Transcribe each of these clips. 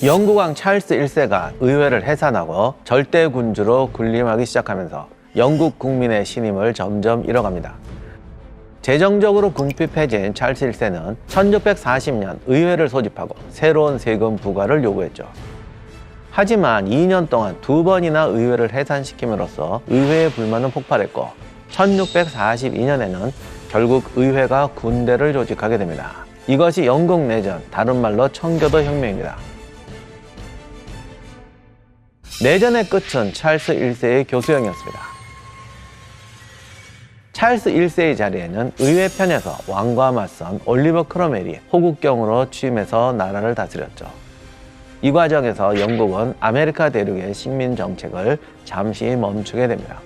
영국 왕 찰스 1세가 의회를 해산하고 절대군주로 군림하기 시작하면서 영국 국민의 신임을 점점 잃어갑니다. 재정적으로 궁핍해진 찰스 1세는 1640년 의회를 소집하고 새로운 세금 부과를 요구했죠. 하지만 2년 동안 2번이나 의회를 해산시킴으로써 의회의 불만은 폭발했고 1642년에는 결국 의회가 군대를 조직하게 됩니다. 이것이 영국 내전, 다른 말로 청교도 혁명입니다. 내전의 끝은 찰스 1세의 교수형이었습니다. 찰스 1세의 자리에는 의회 편에서 왕과 맞선 올리버 크롬웰이 호국경으로 취임해서 나라를 다스렸죠. 이 과정에서 영국은 아메리카 대륙의 식민 정책을 잠시 멈추게 됩니다.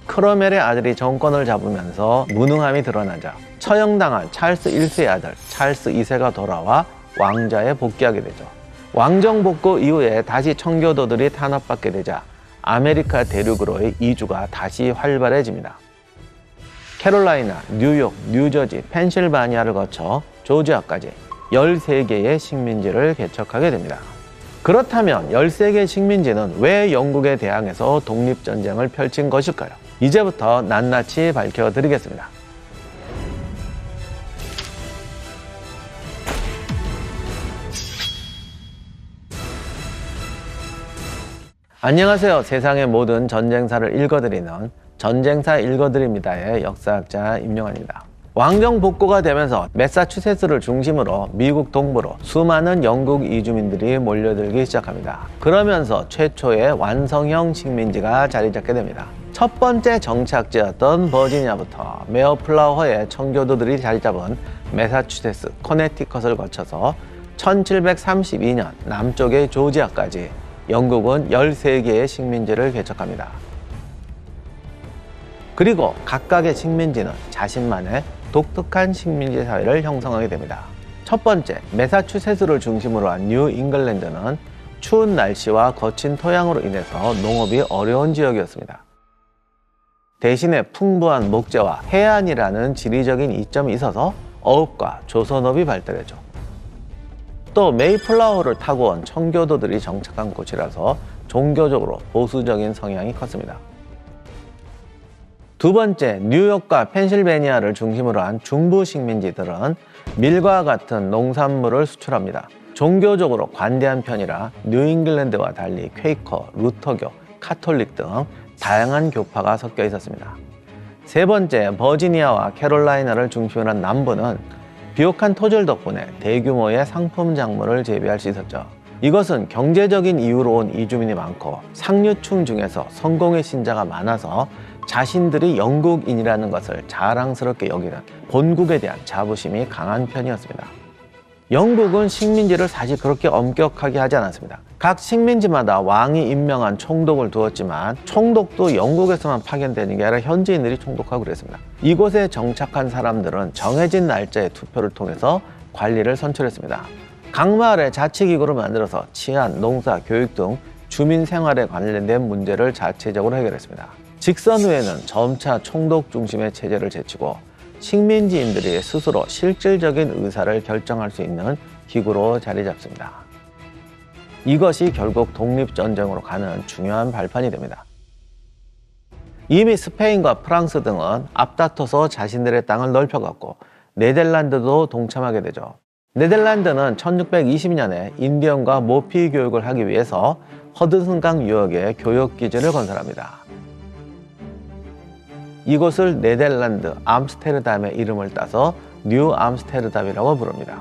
크롬웰의 아들이 정권을 잡으면서 무능함이 드러나자 처형당한 찰스 1세의 아들 찰스 2세가 돌아와 왕좌에 복귀하게 되죠. 왕정 복구 이후에 다시 청교도들이 탄압받게 되자 아메리카 대륙으로의 이주가 다시 활발해집니다. 캐롤라이나, 뉴욕, 뉴저지, 펜실바니아를 거쳐 조지아까지 13개의 식민지를 개척하게 됩니다. 그렇다면 13개의 식민지는 왜 영국에 대항해서 독립전쟁을 펼친 것일까요? 이제부터 낱낱이 밝혀드리겠습니다. 안녕하세요. 세상의 모든 전쟁사를 읽어드리는 전쟁사 읽어드립니다의 역사학자 임용환입니다. 왕정 복구가 되면서 매사추세츠를 중심으로 미국 동부로 수많은 영국 이주민들이 몰려들기 시작합니다. 그러면서 최초의 완성형 식민지가 자리 잡게 됩니다. 첫 번째 정착지였던 버지니아부터 메어플라워의 청교도들이 자리 잡은 매사추세츠, 커네티컷을 거쳐서 1732년 남쪽의 조지아까지 영국은 13개의 식민지를 개척합니다. 그리고 각각의 식민지는 자신만의 독특한 식민지 사회를 형성하게 됩니다. 첫 번째, 매사추세츠를 중심으로 한 뉴 잉글랜드는 추운 날씨와 거친 토양으로 인해서 농업이 어려운 지역이었습니다. 대신에 풍부한 목재와 해안이라는 지리적인 이점이 있어서 어업과 조선업이 발달했죠. 또 메이플라워를 타고 온 청교도들이 정착한 곳이라서 종교적으로 보수적인 성향이 컸습니다. 두 번째, 뉴욕과 펜실베니아를 중심으로 한 중부 식민지들은 밀과 같은 농산물을 수출합니다. 종교적으로 관대한 편이라 뉴잉글랜드와 달리 퀘이커, 루터교, 카톨릭 등 다양한 교파가 섞여 있었습니다. 세 번째, 버지니아와 캐롤라이나를 중심으로 한 남부는 비옥한 토질 덕분에 대규모의 상품 작물을 재배할 수 있었죠. 이것은 경제적인 이유로 온 이주민이 많고 상류층 중에서 성공의 신자가 많아서 자신들이 영국인이라는 것을 자랑스럽게 여기는 본국에 대한 자부심이 강한 편이었습니다. 영국은 식민지를 사실 그렇게 엄격하게 하지 않았습니다. 각 식민지마다 왕이 임명한 총독을 두었지만 총독도 영국에서만 파견되는 게 아니라 현지인들이 총독하고 그랬습니다. 이곳에 정착한 사람들은 정해진 날짜의 투표를 통해서 관리를 선출했습니다. 각 마을에 자치기구를 만들어서 치안, 농사, 교육 등 주민 생활에 관련된 문제를 자체적으로 해결했습니다. 직선 후에는 점차 총독 중심의 체제를 제치고 식민지인들이 스스로 실질적인 의사를 결정할 수 있는 기구로 자리 잡습니다. 이것이 결국 독립전쟁으로 가는 중요한 발판이 됩니다. 이미 스페인과 프랑스 등은 앞다퉈서 자신들의 땅을 넓혀갔고 네덜란드도 동참하게 되죠. 네덜란드는 1620년에 인디언과 모피 교육을 하기 위해서 허드슨강 유역에 교역기지를 건설합니다. 이곳을 네덜란드 암스테르담의 이름을 따서 뉴 암스테르담이라고 부릅니다.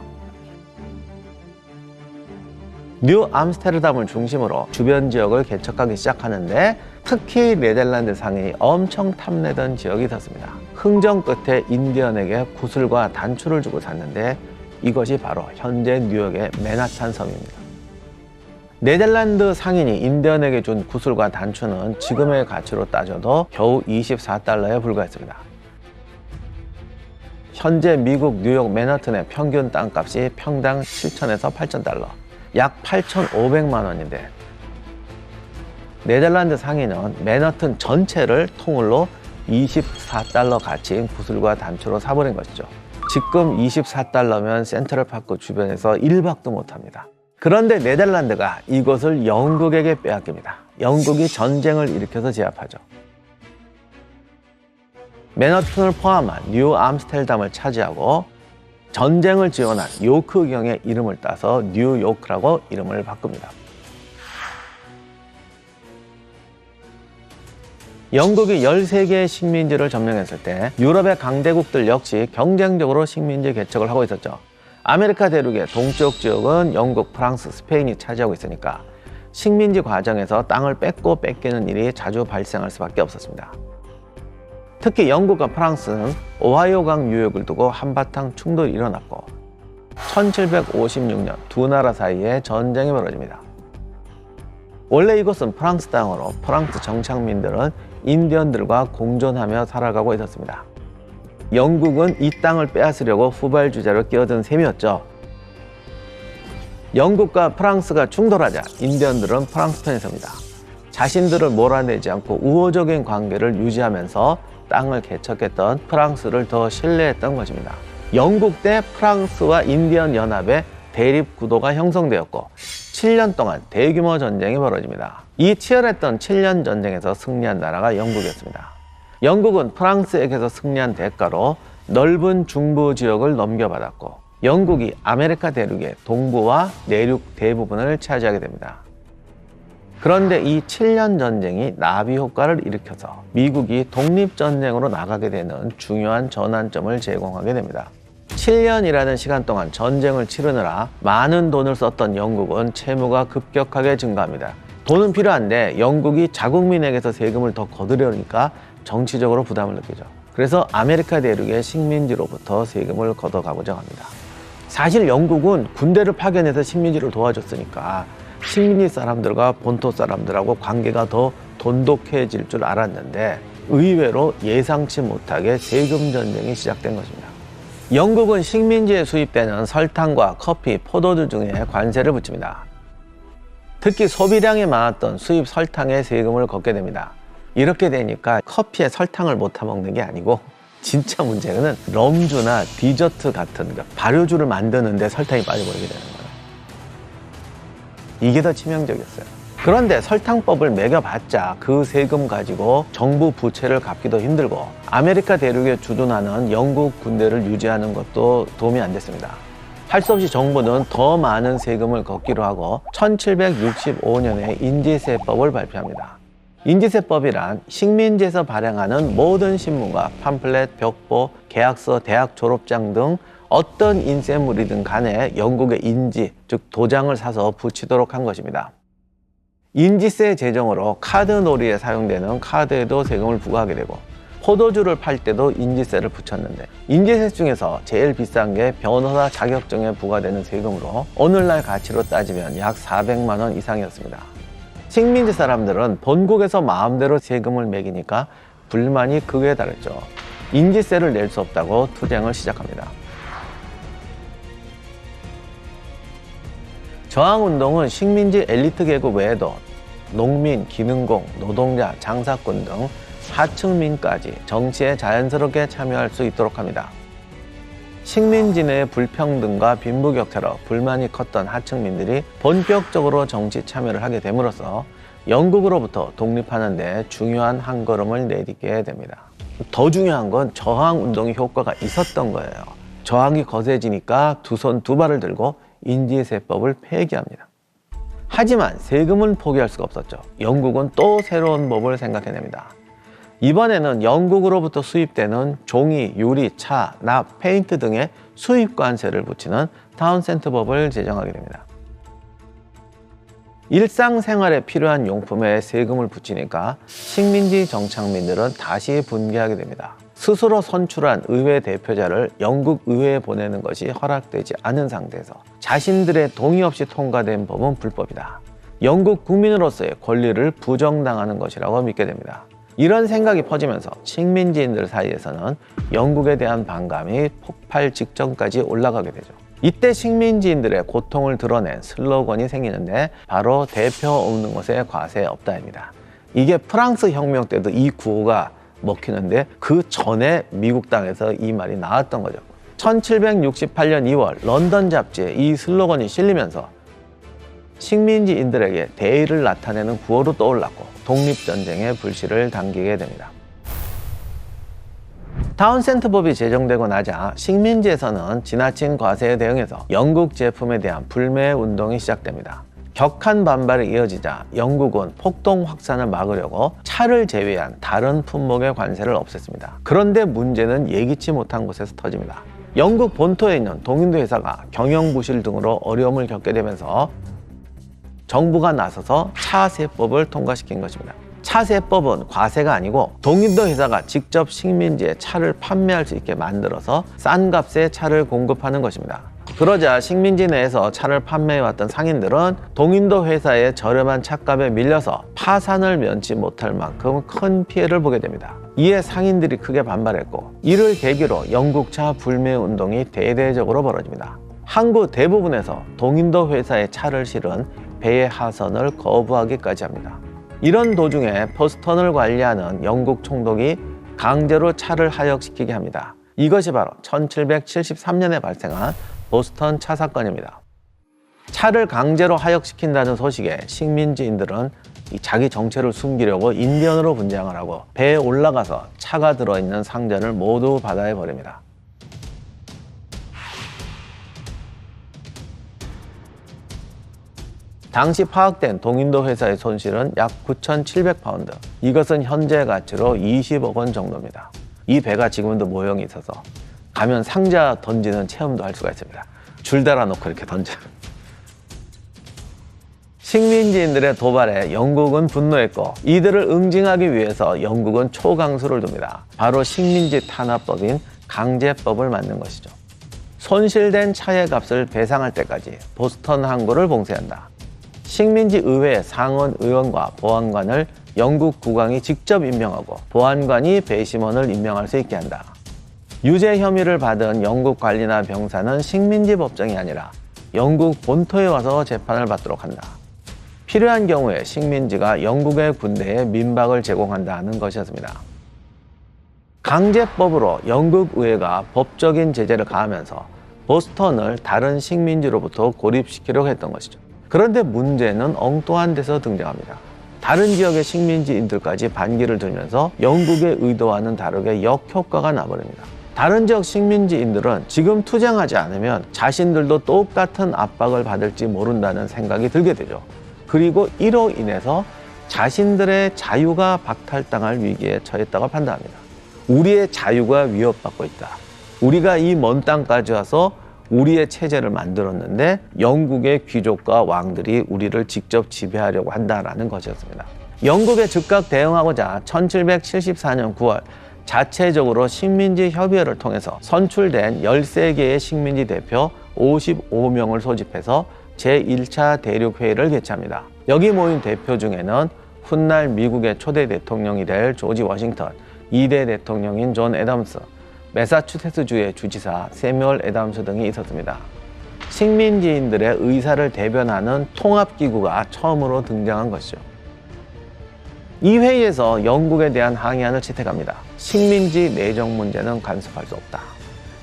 뉴 암스테르담을 중심으로 주변 지역을 개척하기 시작하는데 특히 네덜란드 상인이 엄청 탐내던 지역이 있었습니다. 흥정 끝에 인디언에게 구슬과 단추를 주고 샀는데 이것이 바로 현재 뉴욕의 맨하탄 섬입니다. 네덜란드 상인이 인디언에게 준 구슬과 단추는 지금의 가치로 따져도 겨우 24달러에 불과했습니다. 현재 미국 뉴욕 맨하튼의 평균 땅값이 평당 7,000에서 8,000달러, 약 8,500만 원인데 네덜란드 상인은 맨하튼 전체를 통으로 24달러 가치인 구슬과 단추로 사버린 것이죠. 지금 24달러면 센트럴파크 주변에서 1박도 못합니다. 그런데 네덜란드가 이곳을 영국에게 빼앗깁니다. 영국이 전쟁을 일으켜서 제압하죠. 맨하튼을 포함한 뉴 암스테르담을 차지하고 전쟁을 지원한 요크경의 이름을 따서 뉴요크라고 이름을 바꿉니다. 영국이 13개의 식민지를 점령했을 때 유럽의 강대국들 역시 경쟁적으로 식민지 개척을 하고 있었죠. 아메리카 대륙의 동쪽 지역은 영국, 프랑스, 스페인이 차지하고 있으니까 식민지 과정에서 땅을 뺏고 뺏기는 일이 자주 발생할 수밖에 없었습니다. 특히 영국과 프랑스는 오하이오강 유역을 두고 한바탕 충돌이 일어났고 1756년 두 나라 사이에 전쟁이 벌어집니다. 원래 이곳은 프랑스 땅으로 프랑스 정착민들은 인디언들과 공존하며 살아가고 있었습니다. 영국은 이 땅을 빼앗으려고 후발주자로 끼어든 셈이었죠. 영국과 프랑스가 충돌하자 인디언들은 프랑스 편에 섭니다. 자신들을 몰아내지 않고 우호적인 관계를 유지하면서 땅을 개척했던 프랑스를 더 신뢰했던 것입니다. 영국 대 프랑스와 인디언 연합의 대립 구도가 형성되었고 7년 동안 대규모 전쟁이 벌어집니다. 이 치열했던 7년 전쟁에서 승리한 나라가 영국이었습니다. 영국은 프랑스에게서 승리한 대가로 넓은 중부 지역을 넘겨받았고 영국이 아메리카 대륙의 동부와 내륙 대부분을 차지하게 됩니다. 그런데 이 7년 전쟁이 나비 효과를 일으켜서 미국이 독립전쟁으로 나가게 되는 중요한 전환점을 제공하게 됩니다. 7년이라는 시간 동안 전쟁을 치르느라 많은 돈을 썼던 영국은 채무가 급격하게 증가합니다. 돈은 필요한데 영국이 자국민에게서 세금을 더 거두려니까 정치적으로 부담을 느끼죠. 그래서 아메리카 대륙의 식민지로부터 세금을 걷어가고자 합니다. 사실 영국은 군대를 파견해서 식민지를 도와줬으니까 식민지 사람들과 본토 사람들하고 관계가 더 돈독해질 줄 알았는데 의외로 예상치 못하게 세금 전쟁이 시작된 것입니다. 영국은 식민지에 수입되는 설탕과 커피, 포도주 등에 관세를 붙입니다. 특히 소비량이 많았던 수입 설탕에 세금을 걷게 됩니다. 이렇게 되니까 커피에 설탕을 못 타먹는 게 아니고 진짜 문제는 럼주나 디저트 같은 발효주를 만드는데 설탕이 빠져버리게 되는 거예요. 이게 더 치명적이었어요. 그런데 설탕법을 매겨봤자 그 세금 가지고 정부 부채를 갚기도 힘들고 아메리카 대륙에 주둔하는 영국 군대를 유지하는 것도 도움이 안 됐습니다. 할 수 없이 정부는 더 많은 세금을 걷기로 하고 1765년에 인지세법을 발표합니다. 인지세법이란 식민지에서 발행하는 모든 신문과 팜플렛, 벽보, 계약서, 대학 졸업장 등 어떤 인쇄물이든 간에 영국의 인지, 즉 도장을 사서 붙이도록 한 것입니다. 인지세 제정으로 카드 놀이에 사용되는 카드에도 세금을 부과하게 되고 포도주를 팔 때도 인지세를 붙였는데 인지세 중에서 제일 비싼 게 변호사 자격증에 부과되는 세금으로 오늘날 가치로 따지면 약 400만 원 이상이었습니다. 식민지 사람들은 본국에서 마음대로 세금을 매기니까 불만이 극에 달했죠. 인지세를 낼 수 없다고 투쟁을 시작합니다. 저항운동은 식민지 엘리트 계급 외에도 농민, 기능공, 노동자, 장사꾼 등 하층민까지 정치에 자연스럽게 참여할 수 있도록 합니다. 식민지 내 불평등과 빈부격차로 불만이 컸던 하층민들이 본격적으로 정치 참여를 하게 됨으로써 영국으로부터 독립하는 데 중요한 한 걸음을 내딛게 됩니다. 더 중요한 건 저항운동의 효과가 있었던 거예요. 저항이 거세지니까 두 손 두 발을 들고 인지세법을 폐기합니다. 하지만 세금은 포기할 수가 없었죠. 영국은 또 새로운 법을 생각해냅니다. 이번에는 영국으로부터 수입되는 종이, 유리, 차, 납, 페인트 등의 수입관세를 붙이는 타운센트법을 제정하게 됩니다. 일상생활에 필요한 용품에 세금을 붙이니까 식민지 정착민들은 다시 분개하게 됩니다. 스스로 선출한 의회 대표자를 영국 의회에 보내는 것이 허락되지 않은 상태에서 자신들의 동의 없이 통과된 법은 불법이다. 영국 국민으로서의 권리를 부정당하는 것이라고 믿게 됩니다. 이런 생각이 퍼지면서 식민지인들 사이에서는 영국에 대한 반감이 폭발 직전까지 올라가게 되죠. 이때 식민지인들의 고통을 드러낸 슬로건이 생기는데 바로 대표 없는 곳에 과세 없다입니다. 이게 프랑스 혁명 때도 이 구호가 먹히는데 그 전에 미국 땅에서 이 말이 나왔던 거죠. 1768년 2월 런던 잡지에 이 슬로건이 실리면서 식민지인들에게 대의를 나타내는 구호로 떠올랐고 독립전쟁의 불씨를 당기게 됩니다. 타운센트법이 제정되고 나자 식민지에서는 지나친 과세에 대응해서 영국 제품에 대한 불매 운동이 시작됩니다. 격한 반발이 이어지자 영국은 폭동 확산을 막으려고 차를 제외한 다른 품목의 관세를 없앴습니다. 그런데 문제는 예기치 못한 곳에서 터집니다. 영국 본토에 있는 동인도 회사가 경영부실 등으로 어려움을 겪게 되면서 정부가 나서서 차세법을 통과시킨 것입니다. 차세법은 과세가 아니고 동인도 회사가 직접 식민지에 차를 판매할 수 있게 만들어서 싼 값에 차를 공급하는 것입니다. 그러자 식민지 내에서 차를 판매해왔던 상인들은 동인도 회사의 저렴한 차값에 밀려서 파산을 면치 못할 만큼 큰 피해를 보게 됩니다. 이에 상인들이 크게 반발했고 이를 계기로 영국차 불매 운동이 대대적으로 벌어집니다. 항구 대부분에서 동인도 회사의 차를 실은 배의 하선을 거부하기까지 합니다. 이런 도중에 보스턴을 관리하는 영국 총독이 강제로 차를 하역시키게 합니다. 이것이 바로 1773년에 발생한 보스턴 차 사건입니다. 차를 강제로 하역시킨다는 소식에 식민지인들은 자기 정체를 숨기려고 인디언으로 분장을 하고 배에 올라가서 차가 들어있는 상자를 모두 바다에 버립니다. 당시 파악된 동인도 회사의 손실은 약 9,700파운드. 이것은 현재 가치로 20억 원 정도입니다. 이 배가 지금도 모형이 있어서 가면 상자 던지는 체험도 할 수가 있습니다. 줄 달아놓고 이렇게 던져요. 식민지인들의 도발에 영국은 분노했고 이들을 응징하기 위해서 영국은 초강수를 둡니다. 바로 식민지 탄압법인 강제법을 만든 것이죠. 손실된 차의 값을 배상할 때까지 보스턴 항구를 봉쇄한다. 식민지 의회 상원 의원과 보안관을 영국 국왕이 직접 임명하고 보안관이 배심원을 임명할 수 있게 한다. 유죄 혐의를 받은 영국 관리나 병사는 식민지 법정이 아니라 영국 본토에 와서 재판을 받도록 한다. 필요한 경우에 식민지가 영국의 군대에 민박을 제공한다는 것이었습니다. 강제법으로 영국 의회가 법적인 제재를 가하면서 보스턴을 다른 식민지로부터 고립시키려고 했던 것이죠. 그런데 문제는 엉뚱한 데서 등장합니다. 다른 지역의 식민지인들까지 반기를 들면서 영국의 의도와는 다르게 역효과가 나버립니다. 다른 지역 식민지인들은 지금 투쟁하지 않으면 자신들도 똑같은 압박을 받을지 모른다는 생각이 들게 되죠. 그리고 이로 인해서 자신들의 자유가 박탈당할 위기에 처했다고 판단합니다. 우리의 자유가 위협받고 있다. 우리가 이 먼 땅까지 와서 우리의 체제를 만들었는데 영국의 귀족과 왕들이 우리를 직접 지배하려고 한다는 것이었습니다. 영국에 즉각 대응하고자 1774년 9월 자체적으로 식민지 협의회를 통해서 선출된 13개의 식민지 대표 55명을 소집해서 제1차 대륙회의를 개최합니다. 여기 모인 대표 중에는 훗날 미국의 초대 대통령이 될 조지 워싱턴, 2대 대통령인 존 애덤스, 매사추세츠주의 주지사 세뮤얼 애덤스 등이 있었습니다. 식민지인들의 의사를 대변하는 통합기구가 처음으로 등장한 것이죠. 이 회의에서 영국에 대한 항의안을 채택합니다. 식민지 내정 문제는 간섭할 수 없다.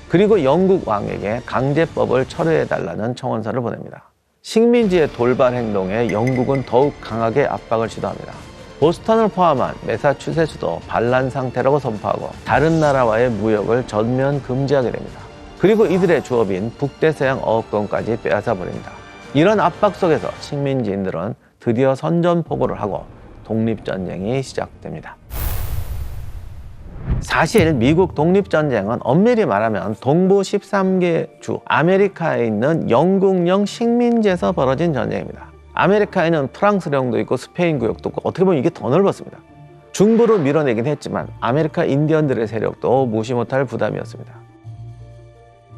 그리고 영국 왕에게 강제법을 철회해달라는 청원서를 보냅니다. 식민지의 돌발 행동에 영국은 더욱 강하게 압박을 시도합니다. 보스턴을 포함한 매사추세츠도 반란 상태라고 선포하고 다른 나라와의 무역을 전면 금지하게 됩니다. 그리고 이들의 주업인 북대서양 어업권까지 빼앗아 버립니다. 이런 압박 속에서 식민지인들은 드디어 선전포고를 하고 독립전쟁이 시작됩니다. 사실 미국 독립전쟁은 엄밀히 말하면 동부 13개 주 아메리카에 있는 영국령 식민지에서 벌어진 전쟁입니다. 아메리카에는 프랑스령도 있고 스페인 구역도 있고 어떻게 보면 이게 더 넓었습니다. 중부로 밀어내긴 했지만 아메리카 인디언들의 세력도 무시 못할 부담이었습니다.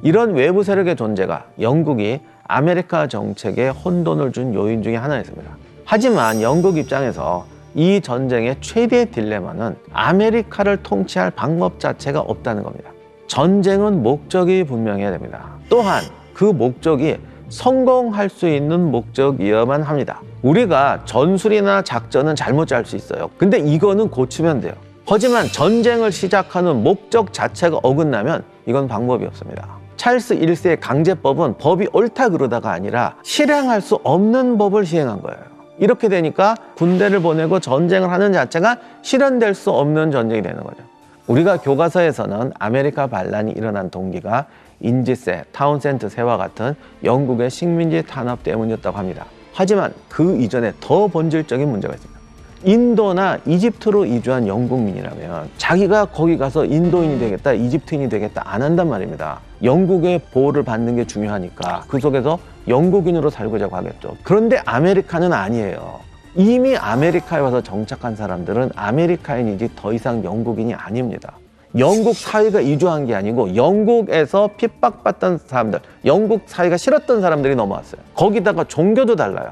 이런 외부 세력의 존재가 영국이 아메리카 정책에 혼돈을 준 요인 중에 하나였습니다. 하지만 영국 입장에서 이 전쟁의 최대 딜레마는 아메리카를 통치할 방법 자체가 없다는 겁니다. 전쟁은 목적이 분명해야 됩니다. 또한 그 목적이 성공할 수 있는 목적이어야만 합니다. 우리가 전술이나 작전은 잘못 짤 수 있어요. 근데 이거는 고치면 돼요. 하지만 전쟁을 시작하는 목적 자체가 어긋나면 이건 방법이 없습니다. 찰스 1세의 강제법은 법이 옳다 그러다가 아니라 실행할 수 없는 법을 시행한 거예요. 이렇게 되니까 군대를 보내고 전쟁을 하는 자체가 실현될 수 없는 전쟁이 되는 거죠. 우리가 교과서에서는 아메리카 반란이 일어난 동기가 인지세, 타운센드세와 같은 영국의 식민지 탄압 때문이었다고 합니다. 하지만 그 이전에 더 본질적인 문제가 있습니다. 인도나 이집트로 이주한 영국민이라면 자기가 거기 가서 인도인이 되겠다, 이집트인이 되겠다 안 한단 말입니다. 영국의 보호를 받는 게 중요하니까 그 속에서 영국인으로 살고자 하겠죠. 그런데 아메리카는 아니에요. 이미 아메리카에 와서 정착한 사람들은 아메리카인이지 더 이상 영국인이 아닙니다. 영국 사회가 이주한 게 아니고 영국에서 핍박받던 사람들, 영국 사회가 싫었던 사람들이 넘어왔어요. 거기다가 종교도 달라요.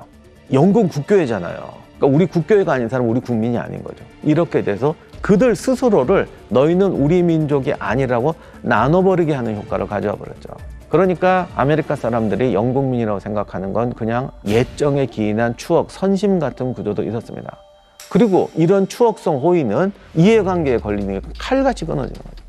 영국 국교회잖아요. 그러니까 우리 국교회가 아닌 사람은 우리 국민이 아닌 거죠. 이렇게 돼서 그들 스스로를 너희는 우리 민족이 아니라고 나눠버리게 하는 효과를 가져와 버렸죠. 그러니까 아메리카 사람들이 영국민이라고 생각하는 건 그냥 예정에 기인한 추억, 선심 같은 구조도 있었습니다. 그리고 이런 추억성 호의는 이해관계에 걸리는 게 칼같이 끊어지는 거죠.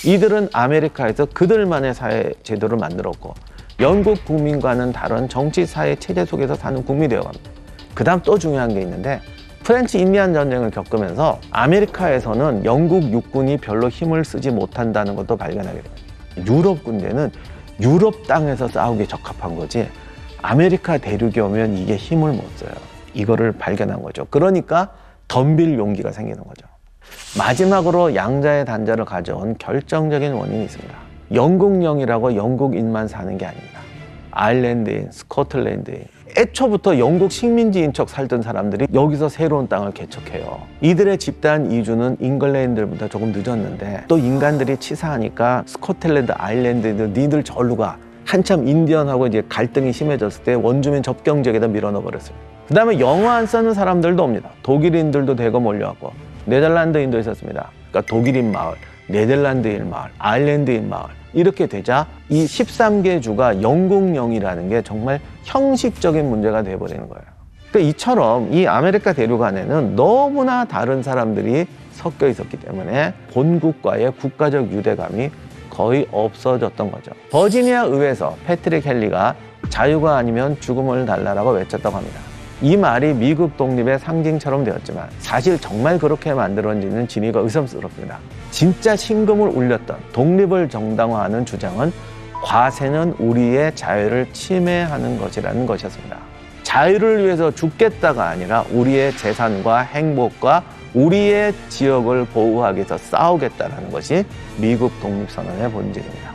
이들은 아메리카에서 그들만의 사회 제도를 만들었고 영국 국민과는 다른 정치, 사회, 체제 속에서 사는 국민이 되어갑니다. 그 다음 또 중요한 게 있는데 프렌치 인디안 전쟁을 겪으면서 아메리카에서는 영국 육군이 별로 힘을 쓰지 못한다는 것도 발견하게 됩니다. 유럽 군대는 유럽 땅에서 싸우기에 적합한 거지 아메리카 대륙에 오면 이게 힘을 못 써요. 이거를 발견한 거죠. 그러니까 덤빌 용기가 생기는 거죠. 마지막으로 양자의 단절을 가져온 결정적인 원인이 있습니다. 영국령이라고 영국인만 사는 게 아닙니다. 아일랜드인, 스코틀랜드인, 애초부터 영국 식민지인 척 살던 사람들이 여기서 새로운 땅을 개척해요. 이들의 집단 이주는 잉글랜드보다 조금 늦었는데 또 인간들이 치사하니까 스코틀랜드, 아일랜드인들 니들 절로 가. 한참 인디언하고 이제 갈등이 심해졌을 때 원주민 접경 지역에다 밀어넣어 버렸어요. 그 다음에 영어 안 쓰는 사람들도 옵니다. 독일인들도 대거 몰려왔고 네덜란드인도 있었습니다. 그러니까 독일인 마을, 네덜란드인 마을, 아일랜드인 마을 이렇게 되자 이 13개 주가 영국령이라는 게 정말 형식적인 문제가 돼버리는 거예요. 그러니까 이처럼 이 아메리카 대륙 안에는 너무나 다른 사람들이 섞여 있었기 때문에 본국과의 국가적 유대감이 거의 없어졌던 거죠. 버지니아 의회에서 패트릭 헨리가 자유가 아니면 죽음을 달라라고 외쳤다고 합니다. 이 말이 미국 독립의 상징처럼 되었지만 사실 정말 그렇게 만들어지는 진위가 의심스럽습니다. 진짜 신금을 울렸던 독립을 정당화하는 주장은 과세는 우리의 자유를 침해하는 것이라는 것이었습니다. 자유를 위해서 죽겠다가 아니라 우리의 재산과 행복과 우리의 지역을 보호하기 위해서 싸우겠다는 것이 미국 독립선언의 본질입니다.